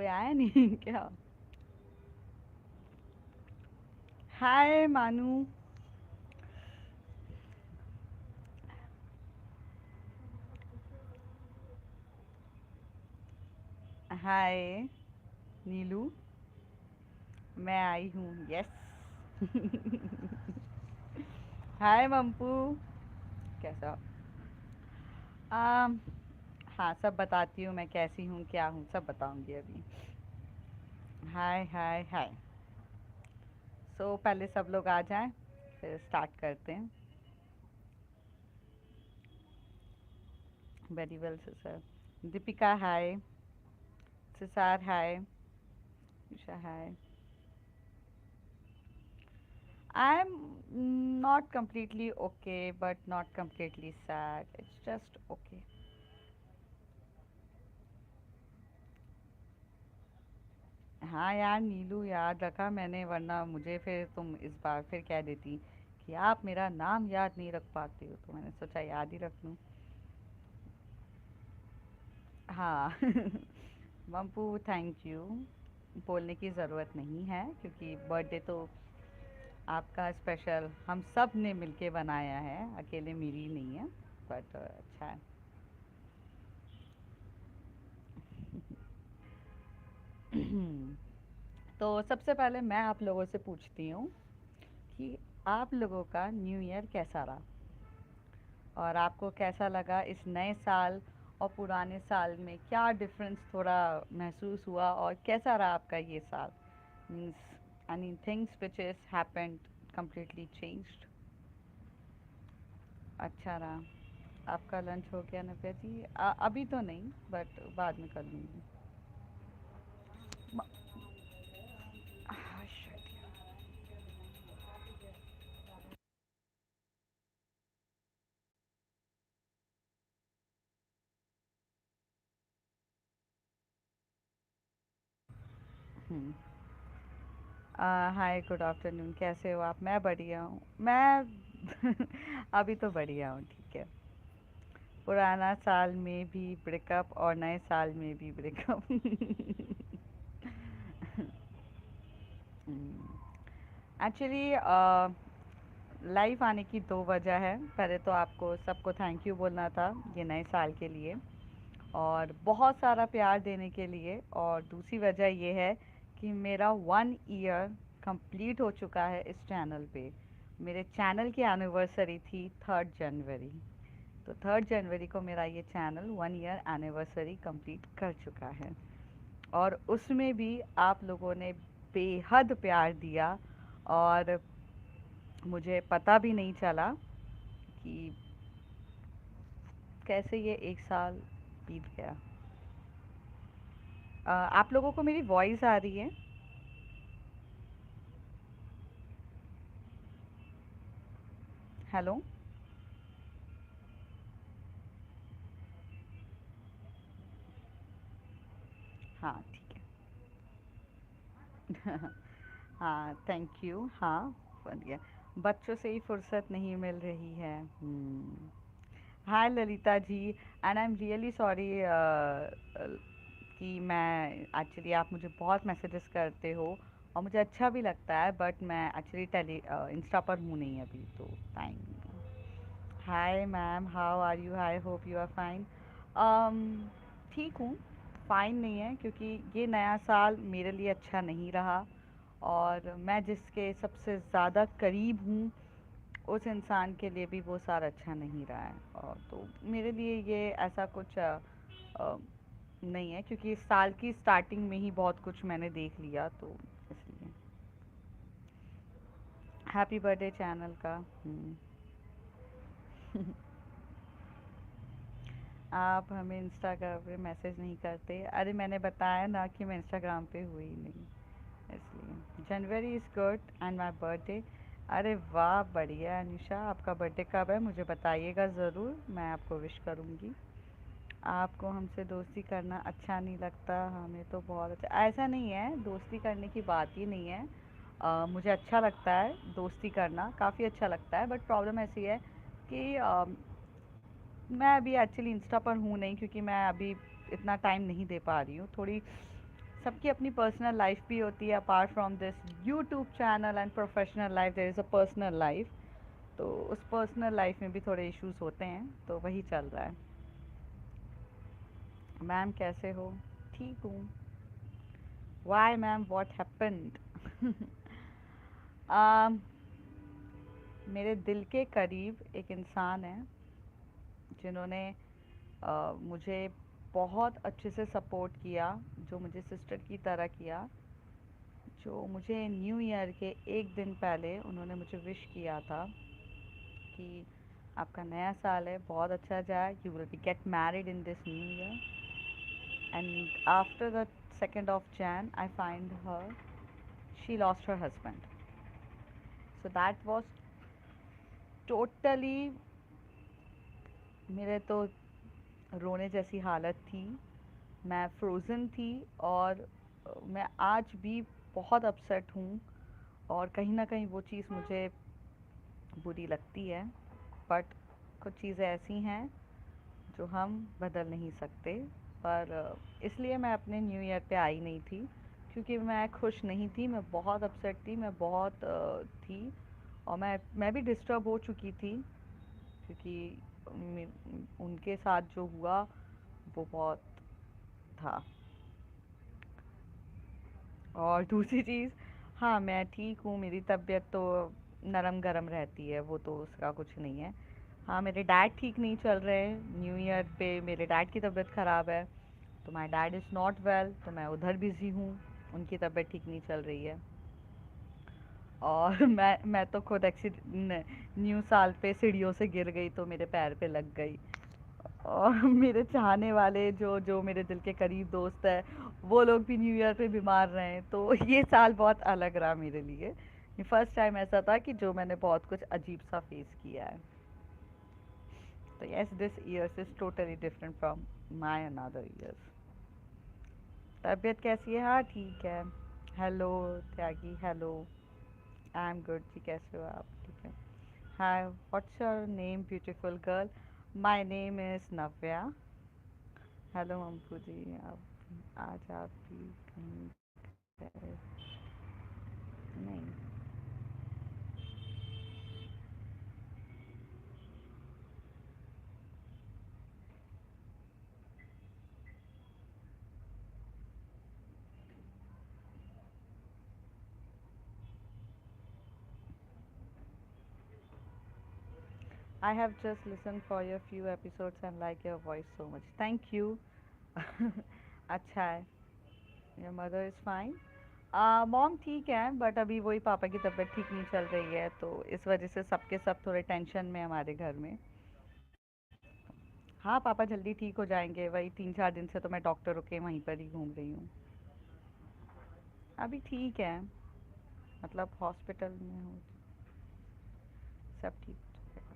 कोई आया नहीं क्या? हाय मानू। हाय नीलू। मैं आई हूँ, यस। हाय मम्पू। कैसा? आम हाँ, सब बताती हूँ मैं कैसी हूँ, क्या हूँ, सब बताऊँगी अभी। हाय हाय हाय। पहले सब लोग आ जाएं, फिर स्टार्ट करते हैं। Very well sister. Deepika hi. Sister hi. Usha hi. I'm not completely okay, but not completely sad. It's just okay. हाँ यार नीलू, याद रखा मैंने, वरना मुझे फिर तुम इस बार फिर कह देती कि आप मेरा नाम याद नहीं रख पाते हो, तो मैंने सोचा याद ही रख लूँ। हाँ। मम्पू थैंक यू। बोलने की ज़रूरत नहीं है क्योंकि बर्थडे तो आपका स्पेशल हम सब ने मिलके बनाया है, अकेले मेरी नहीं है। बट अच्छा है। तो सबसे पहले मैं आप लोगों से पूछती हूँ कि आप लोगों का न्यू ईयर कैसा रहा, और आपको कैसा लगा इस नए साल और पुराने साल में क्या डिफरेंस थोड़ा महसूस हुआ, और कैसा रहा आपका ये साल? Means any things which is happened completely changed। अच्छा रहा। आपका लंच हो गया नव्या जी? अभी तो नहीं, बट बाद में कर लूँगी। हाय गुड आफ्टरनून, कैसे हो आप? मैं बढ़िया हूँ, मैं अभी तो बढ़िया हूँ, ठीक है। पुराना साल में भी ब्रेकअप और नए साल में भी ब्रेकअप। एक्चुअली लाइफ आने की दो वजह है। पहले तो आपको सबको थैंक यू बोलना था ये नए साल के लिए, और बहुत सारा प्यार देने के लिए। और दूसरी वजह ये है कि मेरा 1 ईयर कंप्लीट हो चुका है इस चैनल पे। मेरे चैनल की एनिवर्सरी थी 3 जनवरी। तो 3 जनवरी को मेरा ये चैनल 1 ईयर एनिवर्सरी कंप्लीट कर चुका है। और उसमें भी आप लोगों ने बेहद प्यार दिया, और मुझे पता भी नहीं चला कि कैसे ये एक साल बीत गया। आप लोगों को मेरी वॉइस आ रही है? हेलो। हाँ ठीक है। हाँ थैंक यू, हाँ बढ़िया। बच्चों से ही फुर्सत नहीं मिल रही है। Hi Lalita ji, and I am really sorry कि मैं एक्चुअली, आप मुझे बहुत मैसेजेस करते हो और मुझे अच्छा भी लगता है, बट मैं एक्चुअली टेली इंस्टा पर हूँ नहीं अभी, तो टाइम नहीं है। Hi ma'am, how are you? I hope you are fine. ठीक हूँ। फाइन नहीं है क्योंकि ये नया साल मेरे लिए अच्छा नहीं रहा, और मैं जिसके सबसे ज़्यादा करीब हूँ उस इंसान के लिए भी वो साल अच्छा नहीं रहा है। और तो मेरे लिए ये ऐसा कुछ अ, नहीं है, क्योंकि इस साल की स्टार्टिंग में ही बहुत कुछ मैंने देख लिया, तो इसलिए। हैप्पी बर्थडे चैनल का। आप हमें इंस्टाग्राम पे मैसेज नहीं करते? अरे मैंने बताया ना कि मैं इंस्टाग्राम पे हुई नहीं, इसलिए। जनवरी is good and my birthday. अरे वाह बढ़िया अनिशा, आपका बर्थडे कब है मुझे बताइएगा ज़रूर, मैं आपको विश करूँगी। आपको हमसे दोस्ती करना अच्छा नहीं लगता? हमें तो बहुत अच्छा। ऐसा नहीं है, दोस्ती करने की बात ही नहीं है। मुझे अच्छा लगता है दोस्ती करना, काफ़ी अच्छा लगता है, बट प्रॉब्लम ऐसी है कि मैं अभी एक्चुअली इंस्टा पर हूँ नहीं, क्योंकि मैं अभी इतना टाइम नहीं दे पा रही हूँ। थोड़ी सबकी अपनी पर्सनल लाइफ भी होती है, apart from this YouTube channel and professional life there is a personal life. तो उस पर्सनल लाइफ में भी थोड़े इश्यूज होते हैं, तो वही चल रहा है। मैम कैसे हो? ठीक हूँ। Why ma'am, what happened? मेरे दिल के करीब एक इंसान है जिन्होंने मुझे बहुत अच्छे से सपोर्ट किया, जो मुझे सिस्टर की तरह किया। जो मुझे न्यू ईयर के एक दिन पहले उन्होंने मुझे विश किया था कि आपका नया साल है, बहुत अच्छा जाए, you will be get married in this new year. And after the 2nd of Jan I find her she lost her husband. So that was totally, मेरे तो रोने जैसी हालत थी। मैं फ्रोज़न थी। और मैं आज भी बहुत अपसेट हूँ। और कहीं ना कहीं वो चीज़ मुझे बुरी लगती है। बट कुछ चीज़ें ऐसी हैं जो हम बदल नहीं सकते। पर इसलिए मैं अपने न्यू ईयर पे आई नहीं थी, क्योंकि मैं खुश नहीं थी। मैं बहुत अपसेट थी, मैं बहुत थी। और मैं भी डिस्टर्ब हो चुकी थी, क्योंकि उनके साथ जो हुआ वो बहुत था। और दूसरी चीज़, हाँ मैं ठीक हूँ, मेरी तबीयत तो नरम गरम रहती है, वो तो उसका कुछ नहीं है। हाँ, मेरे डैड ठीक नहीं चल रहे हैं। न्यू ईयर पे मेरे डैड की तबीयत ख़राब है, तो my dad is not well, तो मैं उधर बिज़ी हूँ। उनकी तबीयत ठीक नहीं चल रही है। और मैं तो खुद एक्सीडेंट, न्यू साल पे सीढ़ियों से गिर गई तो मेरे पैर पे लग गई। और मेरे चाहने वाले जो जो मेरे दिल के करीब दोस्त है, वो लोग भी न्यू ईयर पे बीमार रहे, तो ये साल बहुत अलग रहा मेरे लिए। ये फर्स्ट टाइम ऐसा था कि जो मैंने बहुत कुछ अजीब सा फेस किया है। तो yes, this years is totally different from my another years. तबीयत कैसी है? हाँ ठीक है। Hello Tyagi, hello. I am good ji, कैसे हो आप? ठीक है। Hi, what's your name beautiful girl? My name is Navya. Hello Mampu ji, आप आज आप भी कहीं गए? नहीं। I have just listen for your few episodes and like your voice so much, thank you. अच्छा है। Your mother is fine? Mom ठीक है, बट अभी वही पापा की तबीयत ठीक नहीं चल रही है, तो इस वजह से सबके सब थोड़े टेंशन में हमारे घर में। हाँ, पापा जल्दी ठीक हो जाएंगे। वही 3-4 दिन से तो मैं डॉक्टरों के वहीं पर ही घूम रही हूँ। अभी ठीक है, मतलब हॉस्पिटल में हूँ। सब ठीक हो जाएगा।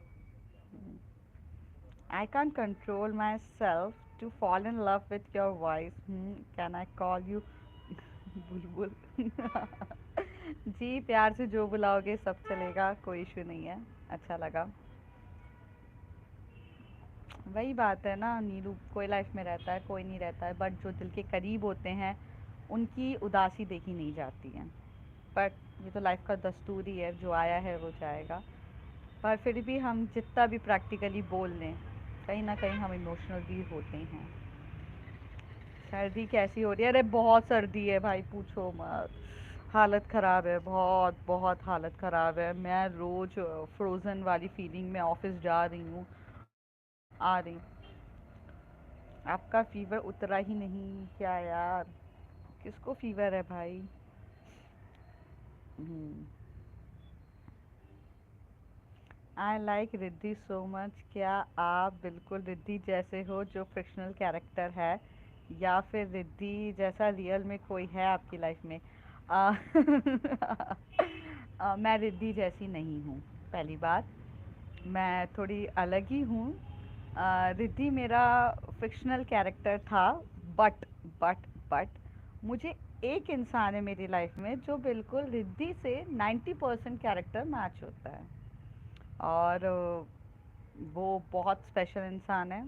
I can't control myself to fall in love with your voice. Can I call you बुलबुल? जी, प्यार से जो बुलाओगे सब चलेगा, कोई इशू नहीं है। अच्छा लगा। वही बात है ना नीरू, कोई लाइफ में रहता है, कोई नहीं रहता है, बट जो दिल के करीब होते हैं उनकी उदासी देखी नहीं जाती है। बट ये तो लाइफ का दस्तूर ही है, जो आया है वो जाएगा। पर फिर भी हम जितना भी प्रैक्टिकली बोल लें, कहीं ना कहीं हम इमोशनल भी होते हैं। सर्दी कैसी हो रही है? अरे बहुत सर्दी है भाई, पूछो मत। हालत ख़राब है, बहुत बहुत हालत ख़राब है। मैं रोज़ फ्रोज़न वाली फीलिंग में ऑफिस जा रही हूँ, आ रही हूँ। आपका फीवर उतरा ही नहीं क्या यार? किसको फीवर है भाई? I like Riddhi so much. क्या आप बिल्कुल रिद्धि जैसे हो जो फिक्शनल कैरेक्टर है, या फिर रिद्धि जैसा रियल में कोई है आपकी लाइफ में? आ, मैं रिद्धि जैसी नहीं हूँ, पहली बात। मैं थोड़ी अलग ही हूँ। रिद्धि मेरा फिक्शनल कैरेक्टर था। बट बट मुझे एक इंसान है मेरी लाइफ में जो बिल्कुल रिद्धि से 90% कैरेक्टर मैच होता है। और वो बहुत स्पेशल इंसान है।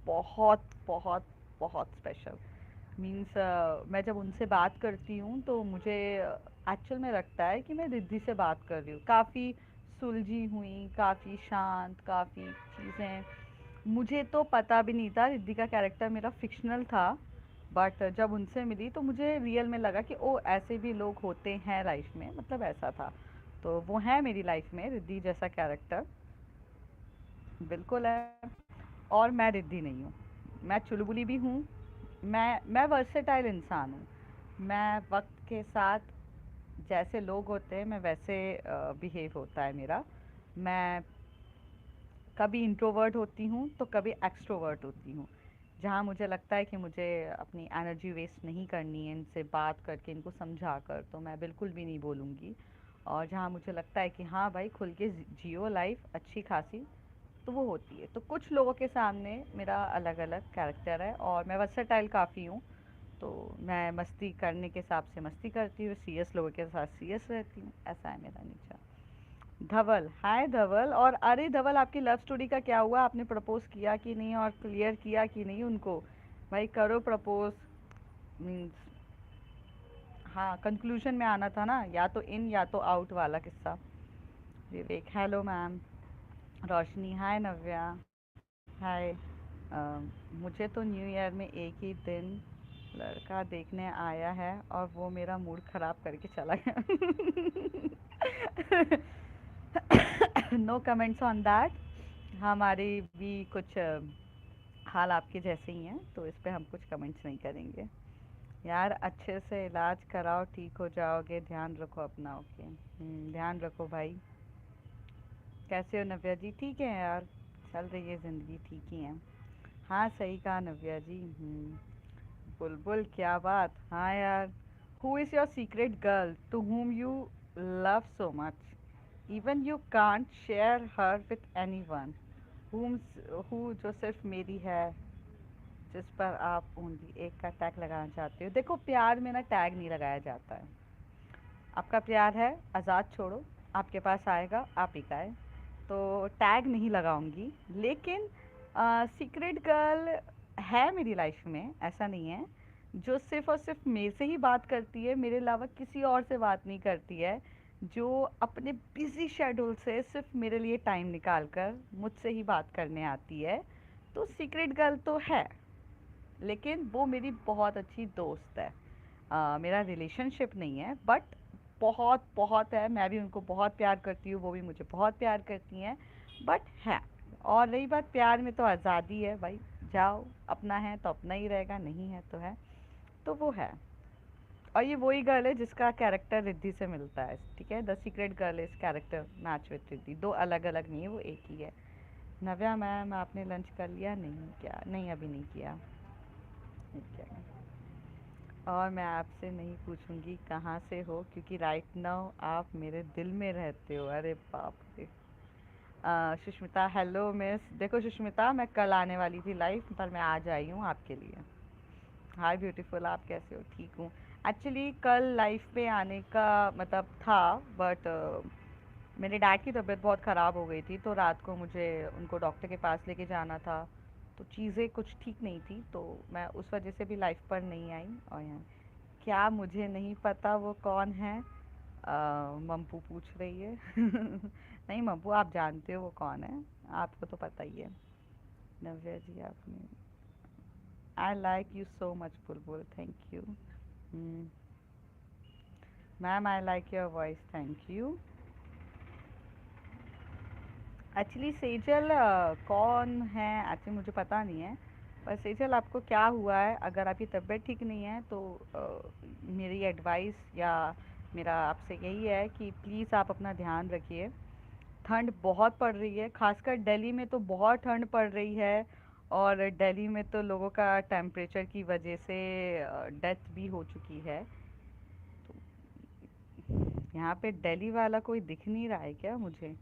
बहुत बहुत बहुत स्पेशल। मीन्स मैं जब उनसे बात करती हूँ तो मुझे एक्चुअल में लगता है कि मैं रिद्धि से बात कर रही हूँ। काफ़ी सुलझी हुई, काफ़ी शांत, काफ़ी चीज़ें। मुझे तो पता भी नहीं था रिद्धि का कैरेक्टर मेरा फिक्शनल था, बट जब उनसे मिली तो मुझे रियल में लगा कि ओ ऐसे भी लोग होते हैं लाइफ में, मतलब ऐसा था। तो वो है मेरी लाइफ में रिद्धि जैसा कैरेक्टर, बिल्कुल है। और मैं रिद्धि नहीं हूँ, मैं चुलबुली भी हूँ। मैं वर्सेटाइल इंसान हूँ। मैं वक्त के साथ जैसे लोग होते हैं मैं वैसे बिहेव होता है मेरा। मैं कभी इंट्रोवर्ट होती हूँ तो कभी एक्सट्रोवर्ट होती हूँ। जहाँ मुझे लगता है कि मुझे अपनी एनर्जी वेस्ट नहीं करनी है इनसे बात करके, इनको समझा कर, तो मैं बिल्कुल भी नहीं बोलूँगी। और जहाँ मुझे लगता है कि हाँ भाई खुल के जियो लाइफ अच्छी खासी, तो वो होती है। तो कुछ लोगों के सामने मेरा अलग अलग कैरेक्टर है और मैं वर्सेटाइल काफ़ी हूँ। तो मैं मस्ती करने के हिसाब से मस्ती करती हूँ, सीरियस लोगों के साथ सीरियस रहती हूँ, ऐसा है मेरा नेचर। धवल, हाय धवल। और अरे धवल, आपकी लव स्टोरी का क्या हुआ? आपने प्रपोज किया कि नहीं और क्लियर किया कि नहीं उनको? भाई करो प्रपोज। मीन्स हाँ, कंक्लूजन में आना था ना, या तो इन या तो आउट वाला किस्सा। विवेक, हेलो मैम। रोशनी, हाय नव्या, हाय। मुझे तो न्यू ईयर में एक ही दिन लड़का देखने आया है और वो मेरा मूड ख़राब करके चला गया। No comments on that. हमारे भी कुछ हाल आपके जैसे ही हैं, तो इस पे हम कुछ कमेंट्स नहीं करेंगे। यार अच्छे से इलाज कराओ, ठीक हो जाओगे, ध्यान रखो अपना। ओके, ध्यान रखो भाई। कैसे हो नव्या जी? ठीक है यार, चल रही है ज़िंदगी, ठीक ही है। हाँ सही कहा नव्या जी। बुलबुल, क्या बात। हाँ यार। Who is your secret girl to whom you love so much, even you can't share her with anyone, whom who जो सिर्फ मेरी है, जिस पर आप ओनली एक का टैग लगाना चाहते हो? देखो प्यार में ना टैग नहीं लगाया जाता है। आपका प्यार है, आज़ाद छोड़ो, आपके पास आएगा, आप ही का है। तो टैग नहीं लगाऊंगी। लेकिन सीक्रेट गर्ल है मेरी लाइफ में, ऐसा नहीं है। जो सिर्फ और सिर्फ मेरे से ही बात करती है, मेरे अलावा किसी और से बात नहीं करती है। जो अपने बिजी शेड्यूल से सिर्फ मेरे लिए टाइम निकाल कर मुझसे ही बात करने आती है। तो सीक्रेट गर्ल तो है, लेकिन वो मेरी बहुत अच्छी दोस्त है। मेरा रिलेशनशिप नहीं है, बट बहुत बहुत है। मैं भी उनको बहुत प्यार करती हूँ, वो भी मुझे बहुत प्यार करती हैं, बट है। और रही बात प्यार में, तो आज़ादी है भाई। जाओ, अपना है तो अपना ही रहेगा, नहीं है तो है। तो वो है। और ये वही गर्ल है जिसका कैरेक्टर रिद्धि से मिलता है, ठीक है। The secret girl is character match with Riddhi, दो अलग अलग नहीं है, वो एक ही है। नव्या मैम, आपने लंच कर लिया? नहीं क्या? नहीं, अभी नहीं किया। ठीक है। और मैं आपसे नहीं पूछूंगी कहाँ से हो, क्योंकि राइट नाउ आप मेरे दिल में रहते हो। अरे बाप रे। Sushmita, hello miss. देखो सुष्मिता, मैं कल आने वाली थी लाइव, पर मैं आज आई हूँ आपके लिए। हाय ब्यूटीफुल, आप कैसे हो? ठीक हूँ। एक्चुअली कल लाइव पे आने का मतलब था, बट मेरे डैड की तबीयत बहुत ख़राब हो गई थी, तो रात को मुझे उनको डॉक्टर के पास लेके जाना था। तो चीज़ें कुछ ठीक नहीं थी, तो मैं उस वजह से भी लाइफ पर नहीं आई। और यहाँ क्या, मुझे नहीं पता वो कौन है? मम्पू पूछ रही है। नहीं मम्पू, आप जानते हो वो कौन है, आपको तो पता ही है। नव्या जी, आपने I like you so much Bulbul, thank you. Ma'am, I like your voice, thank you. Actually Sejal कौन है एक्चुअली मुझे पता नहीं है। पर सेजल, आपको क्या हुआ है? अगर आपकी तबीयत ठीक नहीं है तो मेरी एडवाइस या मेरा आपसे यही है कि प्लीज़ आप अपना ध्यान रखिए। ठंड बहुत पड़ रही है, खासकर दिल्ली में तो बहुत ठंड पड़ रही है। और दिल्ली में तो लोगों का टेम्परेचर की वजह से डेथ भी हो चुकी है। तो यहाँ पे दिल्ली वाला कोई दिख नहीं रहा है क्या मुझे?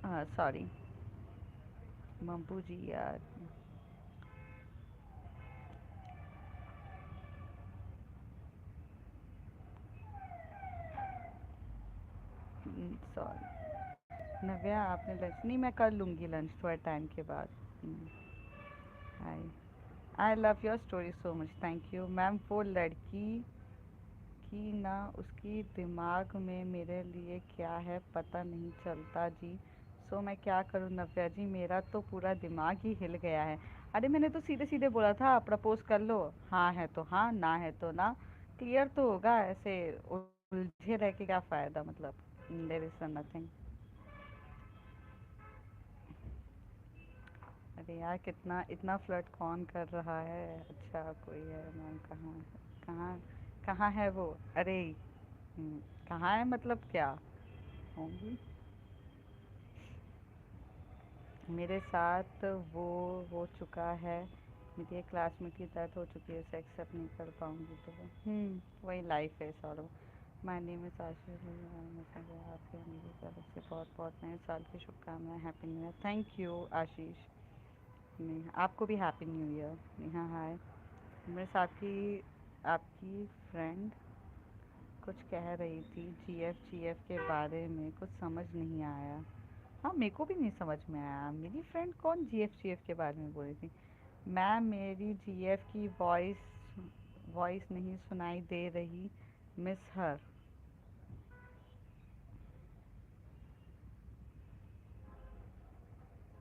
सॉरी मम्पू जी यार। सॉरी नव्या, आपने लंच नहीं, मैं कर लूँगी लंच थोड़ा टाइम के बाद। Hi, I love your story so much, thank you ma'am. वो लड़की की ना उसकी दिमाग में मेरे लिए क्या है पता नहीं चलता जी। सो मैं क्या करूँ नव्या जी, मेरा तो पूरा दिमाग ही हिल गया है। अरे मैंने तो सीधे सीधे बोला था प्रपोज कर लो, हाँ है तो हाँ, ना है तो ना। क्लियर तो होगा, ऐसे उलझे रह के क्या फ़ायदा, मतलब देयर इज नथिंग। अरे यार कितना इतना फ्लर्ट कौन कर रहा है? अच्छा कोई है मैम, कहाँ कहाँ कहाँ है वो? अरे कहाँ है मतलब क्या होंगी? मेरे साथ वो हो चुका है, मेरी एक क्लासमेट की डेथ हो चुकी है, उसे एक्सेप्ट नहीं कर पाऊंगी तो वो वही लाइफ है सॉलो। माय नेम इज़ आशीष, आपके मेरी तरफ से बहुत बहुत नए साल की शुभकामनाएं, happy new year. Thank you Ashish. Neha आपको भी happy new year. Neha hi. मेरे साथ की आपकी फ्रेंड कुछ कह रही थी जीएफ के बारे में, कुछ समझ नहीं आया। हाँ मेरे को भी नहीं समझ में आया, मेरी फ्रेंड कौन जीएफ के बारे में बोल रही थी? मैम मेरी जीएफ की वॉइस वॉइस नहीं सुनाई दे रही, मिस हर।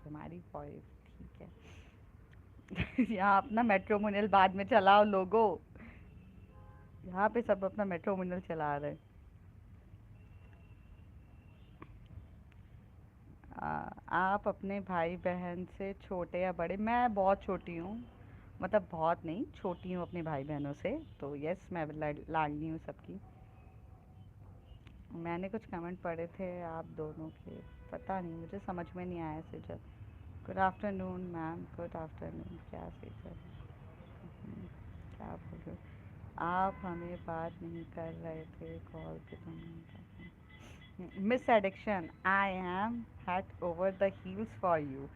तुम्हारी वॉइस ठीक है। यहाँ अपना मेट्रोमोनियल बाद में चलाओ लोगो, यहाँ पे सब अपना मेट्रोमोनियल चला रहे हैं। आप अपने भाई बहन से छोटे या बड़े? मैं बहुत छोटी हूँ, मतलब बहुत नहीं, छोटी हूँ अपने भाई बहनों से, तो यस मैं लाडली हूँ सबकी। मैंने कुछ कमेंट पढ़े थे आप दोनों के, पता नहीं मुझे समझ में नहीं आया Caesar. Good afternoon ma'am, good afternoon. क्या सीजर? क्या बोल रहे हो आप? हमें बात नहीं कर रहे थे कॉल पे तुम? Miss addiction, I am head over the heels for you.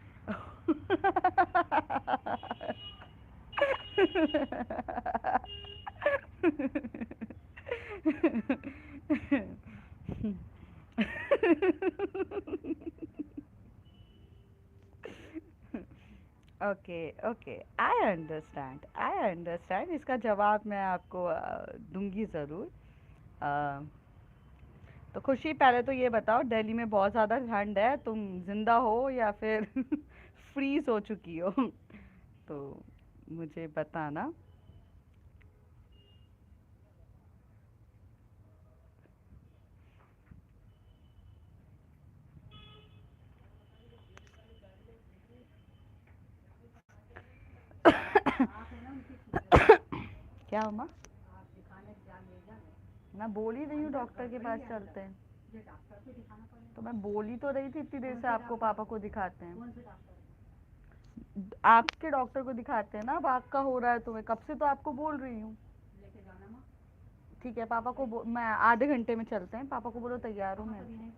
Okay okay, I understand, इसका जवाब मैं आपको दूंगी ज़रूर। अ, तो खुशी पहले तो ये बताओ, दिल्ली में बहुत ज़्यादा ठंड है, तुम जिंदा हो या फिर फ्रीज हो चुकी हो? तो मुझे बताना। क्या हुआ? मैं बोल ही रही हूँ डॉक्टर के पास चलते हैं। तो मैं बोल ही तो रही थी इतनी देर से आपको, पापा को दिखाते हैं। आपके डॉक्टर को दिखाते हैं ना, अब आपका हो रहा है तुम्हें, कब से तो आपको बोल रही हूँ। ठीक है पापा को मैं आधे घंटे में चलते हैं, पापा को बोलो तैयार हूँ मैं।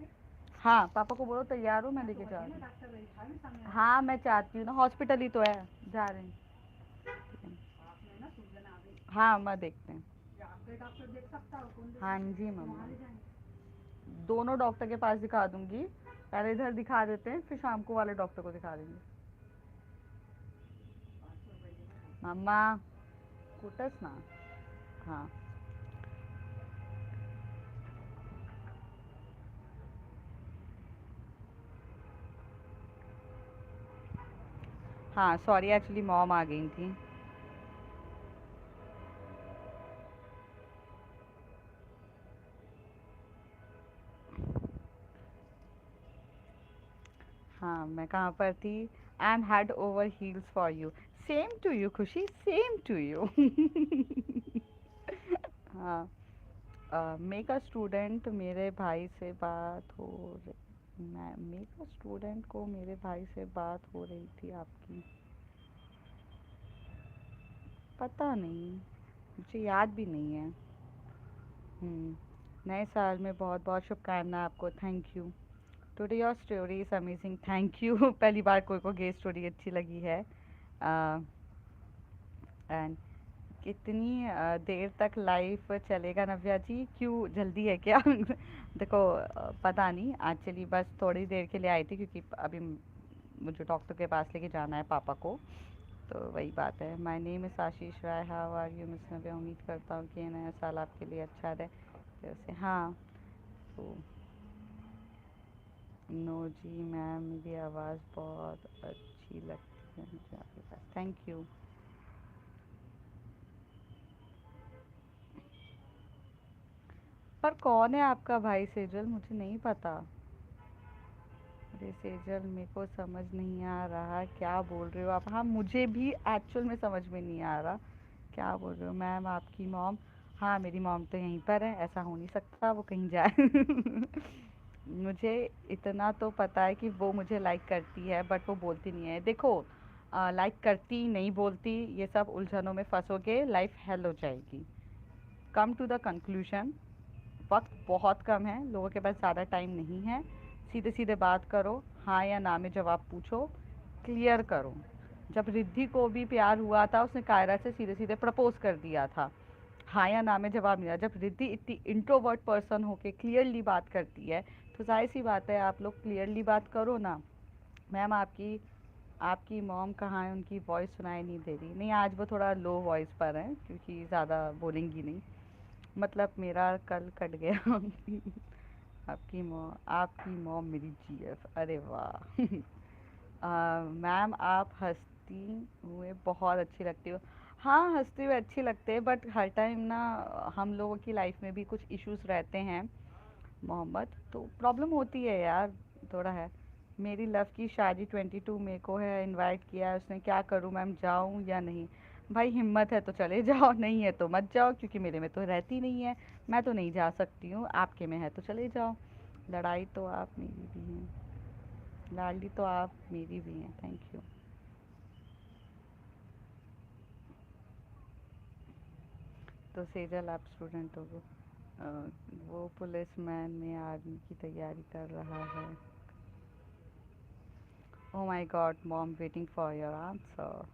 हाँ पापा को बोलो तैयार हूँ, मैं लेके जा रही हूँ। हाँ मैं चाहती हूँ ना, हॉस्पिटल ही तो है, जा रहे हैं। हाँ मैं देखते हैं। हाँ जी मम्मा, दोनों डॉक्टर के पास दिखा दूंगी, पहले इधर दिखा देते हैं फिर शाम को वाले डॉक्टर को दिखा देंगे। मम्मा कुटस ना। हाँ हाँ सॉरी, एक्चुअली मॉम आ गई थी। हाँ मैं कहाँ पर थी? I am head over heels for you. Same to you Khushi, same to you. हाँ मेक अ स्टूडेंट, मेरे भाई से बात हो रही, मैं मेक अ स्टूडेंट को मेरे भाई से बात हो रही थी आपकी, पता नहीं, मुझे याद भी नहीं है। नए साल में बहुत बहुत शुभकामनाएं आपको, thank you. Today your story is amazing, thank you. पहली बार कोई को गे स्टोरी अच्छी लगी है। एंड कितनी देर तक लाइव चलेगा नव्या जी, क्यों जल्दी है क्या? देखो पता नहीं, एक्चुअली बस थोड़ी देर के लिए आई थी क्योंकि अभी मुझे डॉक्टर के पास लेके जाना है पापा को। तो वही बात है। My name is Ashish Rai, how are you miss Navya? उम्मीद करता हूँ कि ये नया साल आपके लिए अच्छा रहे। जैसे हाँ, तो नो जी मैम, मेरी आवाज़ बहुत अच्छी लगती है मुझे आपके पास, थैंक यू। पर कौन है आपका भाई सेजल, मुझे नहीं पता। अरे सेजल, मेरे को समझ नहीं आ रहा क्या बोल रहे हो आप। हाँ, मुझे भी एक्चुअल में समझ में नहीं आ रहा क्या बोल रहे हो। मैम आपकी मॉम, हाँ मेरी मॉम तो यहीं पर है, ऐसा हो नहीं सकता वो कहीं जाए। मुझे इतना तो पता है कि वो मुझे लाइक करती है बट वो बोलती नहीं है। देखो, लाइक करती नहीं बोलती ये सब उलझनों में फंसोगे, लाइफ हेल हो जाएगी। कम टू द कंक्लूजन, वक्त बहुत कम है, लोगों के पास ज़्यादा टाइम नहीं है। सीधे सीधे बात करो, हाँ या ना में जवाब पूछो, क्लियर करो। जब रिद्धि को भी प्यार हुआ था उसने कायरा से सीधे सीधे प्रपोज कर दिया था, हाँ या ना में जवाब नहीं दिया। जब रिद्धि इतनी इंट्रोवर्ट पर्सन होके क्लियरली बात करती है तो जाहिर सी बात है आप लोग क्लियरली बात करो ना। मैम आपकी आपकी मॉम कहाँ है? उनकी वॉइस सुनाई नहीं दे रही। नहीं, आज वो थोड़ा लो वॉइस पर है क्योंकि ज़्यादा बोलेंगी नहीं। मतलब मेरा कल कट गया। आपकी मॉम मेरी जीएफ, अरे वाह। मैम आप हंसती हुए बहुत अच्छी लगती हो। हाँ, हंसते हुए अच्छी लगते हैं बट हर टाइम ना हम लोगों की लाइफ में भी कुछ इश्यूज रहते हैं मोहम्मद, तो प्रॉब्लम होती है यार, थोड़ा है। मेरी लव की शादी 22 मई को है, इनवाइट किया है उसने, क्या करूँ मैम, जाऊँ या नहीं? भाई हिम्मत है तो चले जाओ, नहीं है तो मत जाओ, क्योंकि मेरे में तो रहती नहीं है, मैं तो नहीं जा सकती हूँ। आपके में है तो चले जाओ। लड़ाई तो आप मेरी भी हैं, लाडली तो आप मेरी भी हैं, थैंक यू। तो सेजल आप स्टूडेंट हो? वो पुलिस मैन में आर्मी की तैयारी कर रहा है। Oh my God mom, waiting for your answer.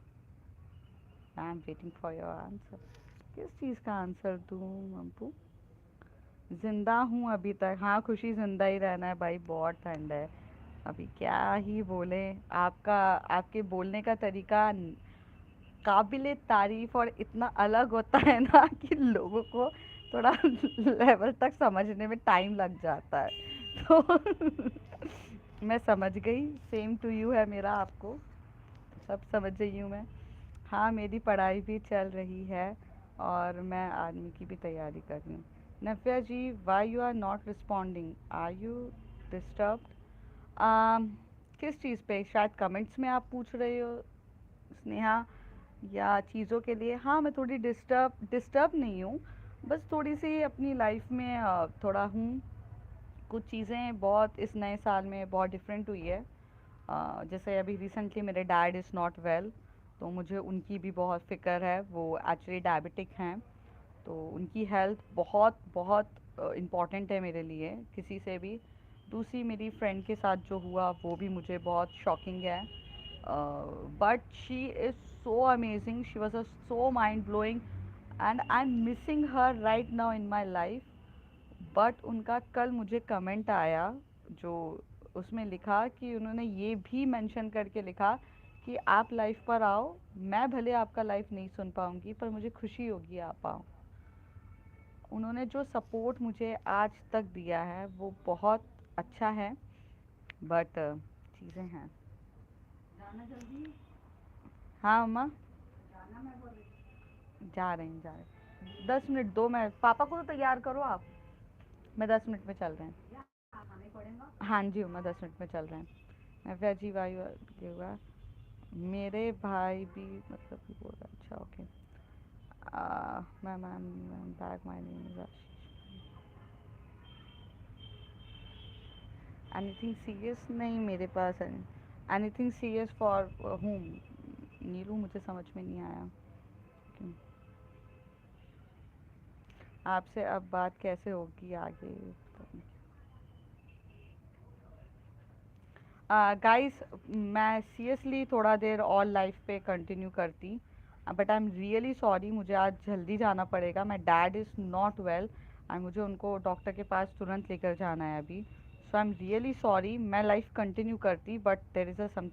I am waiting for your answer. किस चीज़ का आंसर दूँ अम्पू? जिंदा हूँ अभी तक। हाँ खुशी, जिंदा ही रहना है भाई, बहुत ठंड है। अभी क्या ही बोले। आपका आपके बोलने का तरीका काबिले तारीफ और इतना अलग होता है ना कि लोगों को थोड़ा लेवल तक समझने में टाइम लग जाता है। तो मैं समझ गई, सेम टू यू है मेरा आपको, सब समझ रही हूँ मैं। हाँ मेरी पढ़ाई भी चल रही है और मैं आर्मी की भी तैयारी कर रही हूँ। Navya ji, why you are not responding, are you disturbed? किस चीज़ पे? शायद कमेंट्स में आप पूछ रहे हो स्नेहा, या चीज़ों के लिए। हाँ मैं थोड़ी डिस्टर्ब डिस्टर्ब नहीं हूँ, बस थोड़ी सी अपनी लाइफ में थोड़ा हूँ। कुछ चीज़ें बहुत इस नए साल में बहुत डिफरेंट हुई है। जैसे अभी रिसेंटली मेरे डैड इज़ नॉट वेल, तो मुझे उनकी भी बहुत फ़िक्र है। वो एक्चुअली डायबिटिक हैं, तो उनकी हेल्थ बहुत बहुत इम्पॉर्टेंट है मेरे लिए किसी से भी। दूसरी मेरी फ्रेंड के साथ जो हुआ वो भी मुझे बहुत शॉकिंग है, but she is so amazing, she was a so mind blowing and I am missing her right now in my life. But उनका कल मुझे कमेंट आया जो उसमें लिखा कि उन्होंने ये भी मेंशन करके लिखा कि आप लाइफ पर आओ, मैं भले आपका लाइफ नहीं सुन पाऊँगी पर मुझे खुशी होगी आप आओ। उन्होंने जो सपोर्ट मुझे आज तक दिया है वो बहुत अच्छा है, बट चीज़ें हैं। जाना जल्दी। हाँ अम्मा, जा रहे हैं जा रहे हैं। 10 मिनट दो, मैं पापा को तो तैयार करो आप, मैं 10 मिनट में चल रहे हैं। हाँ जी अम्मा, 10 मिनट में चल रहे हैं। मैं वैजी वायु ये हुआ, मेरे भाई भी मतलब कि बोल रहा, अच्छा okay. Ma'am back, my name is anything serious? नहीं मेरे पास एनीथिंग सीरियस फॉर whom? नीलू मुझे समझ में नहीं आया। क्यों? आपसे अब बात कैसे होगी आगे? पता नहीं। गाइस, मैं सीरियसली थोड़ा देर और लाइफ पे कंटिन्यू करती, but I am really sorry, मुझे आज जल्दी जाना पड़ेगा। My dad is not well and मुझे उनको डॉक्टर के पास तुरंत लेकर जाना है अभी। सो आई एम रियली सॉरी, मैं लाइफ कंटिन्यू करती, but there is a something